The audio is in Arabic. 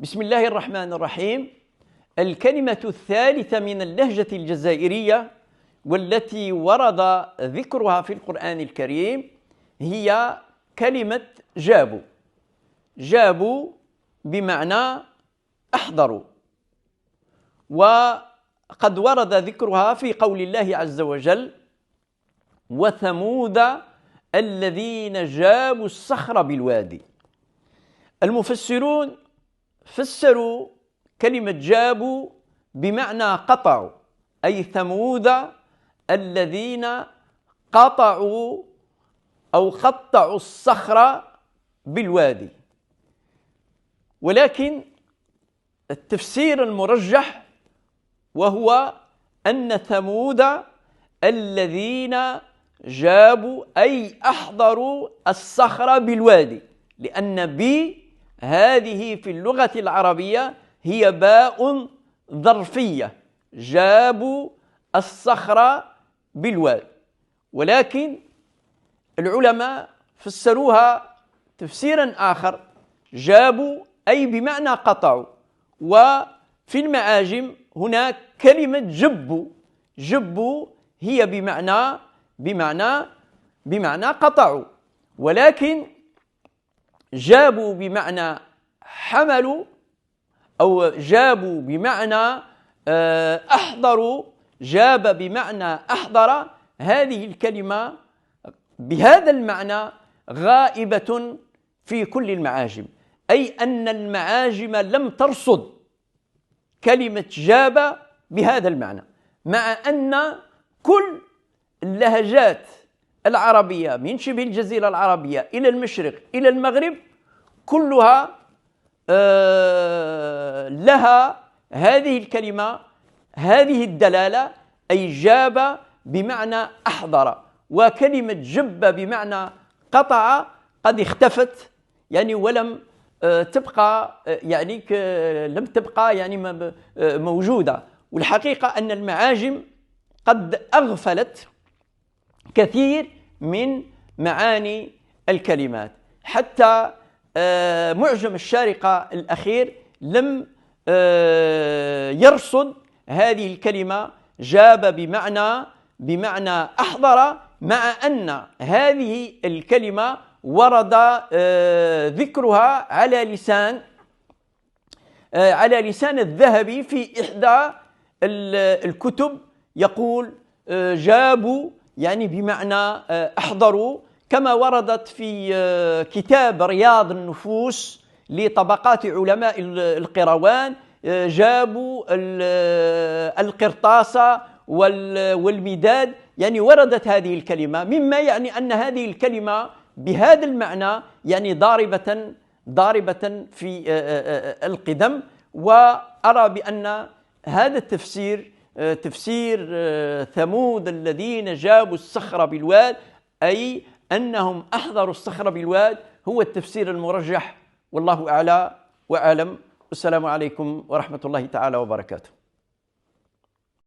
بسم الله الرحمن الرحيم. الكلمة الثالثة من اللهجة الجزائرية والتي ورد ذكرها في القرآن الكريم هي كلمة جابوا. جابوا بمعنى أحضروا، وقد ورد ذكرها في قول الله عز وجل: وثمود الذين جابوا الصخر بالوادي. المفسرون فسروا كلمة جابوا بمعنى قطعوا، أي ثمود الذين قطعوا أو قطعوا الصخر بالوادي. ولكن التفسير المرجح وهو أن ثمود الذين جابوا أي أحضروا الصخر بالوادي، لأن بي هذه في اللغة العربية هي باء ظرفية، جابوا الصخر بالوادي. ولكن العلماء فسروها تفسيرا آخر: جابوا أي بمعنى قطعوا. وفي المعاجم هناك كلمة جبوا. جبوا هي بمعنى قطعوا، ولكن جابوا بمعنى حملوا، أو جابوا بمعنى أحضروا. جاب بمعنى أحضر. هذه الكلمة بهذا المعنى غائبة في كل المعاجم، أي أن المعاجم لم ترصد كلمة جاب بهذا المعنى، مع أن كل اللهجات العربية من شبه الجزيرة العربية إلى المشرق إلى المغرب كلها لها هذه الكلمة، هذه الدلالة، أي جاب بمعنى أحضر. وكلمة جب بمعنى قطع قد اختفت، ولم تبقى لم تبقى موجودة. والحقيقة أن المعاجم قد أغفلت كثير من معاني الكلمات، حتى معجم الشارقة الأخير لم يرصد هذه الكلمة جاب بمعنى أحضر، مع أن هذه الكلمة ورد ذكرها على لسان الذهبي في إحدى الكتب، يقول جابوا بمعنى أحضروا، كما وردت في كتاب رياض النفوس لطبقات علماء القروان: جابوا القرطاس والمداد. وردت هذه الكلمة، مما يعني أن هذه الكلمة بهذا المعنى ضاربة في القدم. وأرى بأن هذا التفسير تفسير ثمود الذين جابوا الصخر بالواد، أي أنهم أحضروا الصخر بالواد، هو التفسير المرجح، والله أعلى وأعلم. والسلام عليكم ورحمة الله تعالى وبركاته.